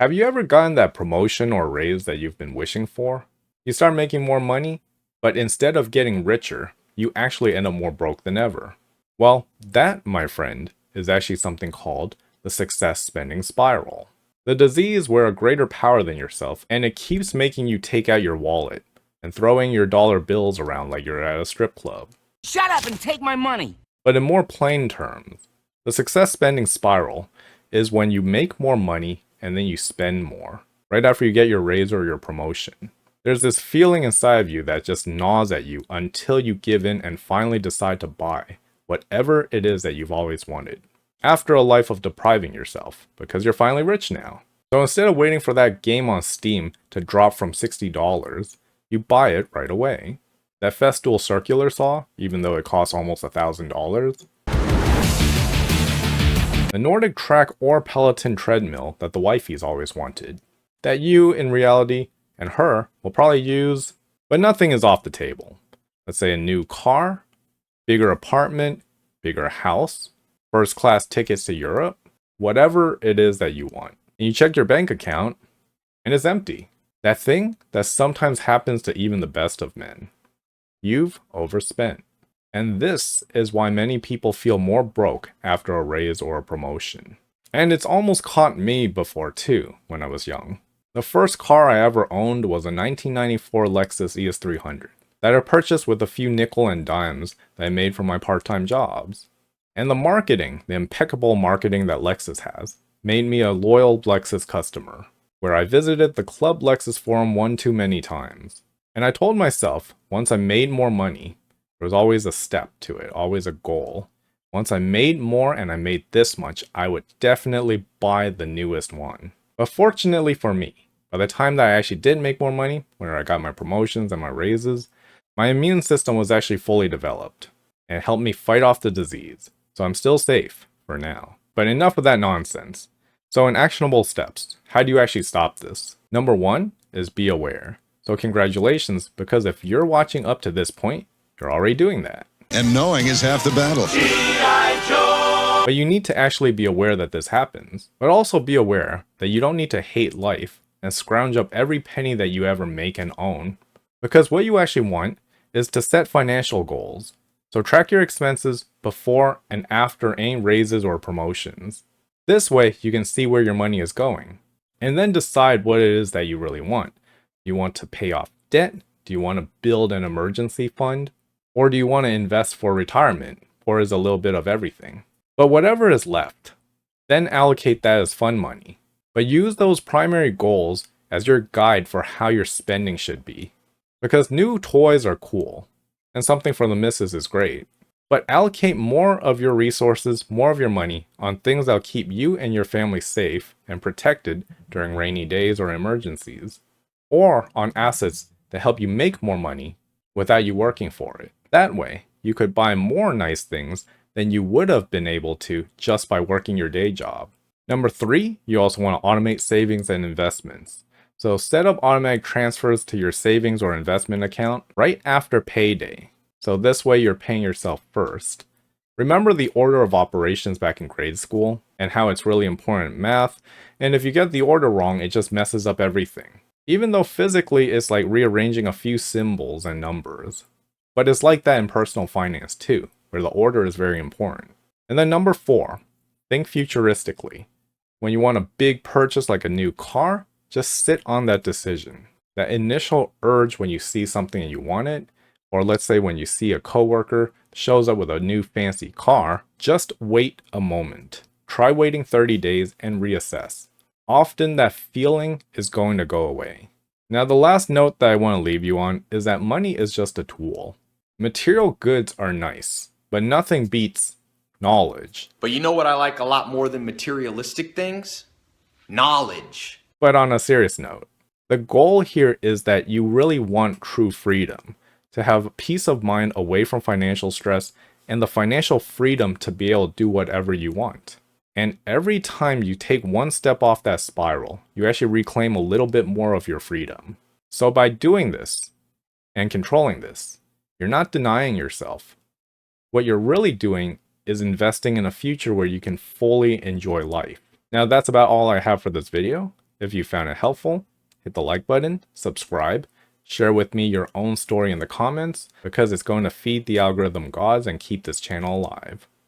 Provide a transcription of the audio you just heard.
Have you ever gotten that promotion or raise that you've been wishing for? You start making more money, but instead of getting richer, you actually end up more broke than ever. Well, that, my friend, is actually something called the success spending spiral. The disease where a greater power than yourself, and it keeps making you take out your wallet and throwing your dollar bills around like you're at a strip club. Shut up and take my money! But in more plain terms, the success spending spiral is when you make more money and then you spend more, right after you get your raise or your promotion. There's this feeling inside of you that just gnaws at you until you give in and finally decide to buy whatever it is that you've always wanted, after a life of depriving yourself, because you're finally rich now. So instead of waiting for that game on Steam to drop from $60, you buy it right away. That Festool circular saw, even though it costs almost $1,000. The Nordic Track or Peloton treadmill that the wifey's always wanted. That you, in reality, and her, will probably use, but nothing is off the table. Let's say a new car, bigger apartment, bigger house, first class tickets to Europe, whatever it is that you want. And you check your bank account, and it's empty. That thing that sometimes happens to even the best of men. You've overspent. And this is why many people feel more broke after a raise or a promotion. And it's almost caught me before too, when I was young. The first car I ever owned was a 1994 Lexus ES300 that I purchased with a few nickel and dimes that I made from my part-time jobs. And the marketing, the impeccable marketing that Lexus has, made me a loyal Lexus customer, where I visited the Club Lexus forum one too many times. And I told myself, once I made more money, there was always a step to it, always a goal. Once I made more and I made this much, I would definitely buy the newest one. But fortunately for me, by the time that I actually did make more money, when I got my promotions and my raises, my immune system was actually fully developed, and it helped me fight off the disease. So I'm still safe, for now. But enough of that nonsense. So in actionable steps, how do you actually stop this? Number 1 is be aware. So congratulations, because if you're watching up to this point, you're already doing that. And knowing is half the battle. But you need to actually be aware that this happens. But also be aware that you don't need to hate life and scrounge up every penny that you ever make and own. Because what you actually want is to set financial goals. So track your expenses before and after any raises or promotions. This way you can see where your money is going. And then decide what it is that you really want. Do you want to pay off debt? Do you want to build an emergency fund? Or do you want to invest for retirement? Or is a little bit of everything? But whatever is left, then allocate that as fund money. But use those primary goals as your guide for how your spending should be. Because new toys are cool, and something for the missus is great. But allocate more of your resources, more of your money, on things that'll keep you and your family safe and protected during rainy days or emergencies. Or on assets that help you make more money without you working for it. That way, you could buy more nice things than you would have been able to just by working your day job. Number 3, you also want to automate savings and investments. So set up automatic transfers to your savings or investment account right after payday. So this way you're paying yourself first. Remember the order of operations back in grade school and how it's really important in math, and if you get the order wrong, it just messes up everything. Even though physically it's like rearranging a few symbols and numbers. But it's like that in personal finance too, where the order is very important. And then number 4, think futuristically. When you want a big purchase like a new car, just sit on that decision. That initial urge when you see something and you want it, or let's say when you see a coworker shows up with a new fancy car, just wait a moment. Try waiting 30 days and reassess. Often that feeling is going to go away. Now the last note that I want to leave you on is that money is just a tool. Material goods are nice, but nothing beats knowledge. But you know what I like a lot more than materialistic things? Knowledge. But on a serious note, the goal here is that you really want true freedom, to have peace of mind away from financial stress and the financial freedom to be able to do whatever you want. And every time you take one step off that spiral, you actually reclaim a little bit more of your freedom. So by doing this and controlling this, you're not denying yourself. What you're really doing is investing in a future where you can fully enjoy life. Now that's about all I have for this video. If you found it helpful, hit the like button, subscribe, share with me your own story in the comments, because it's going to feed the algorithm gods and keep this channel alive.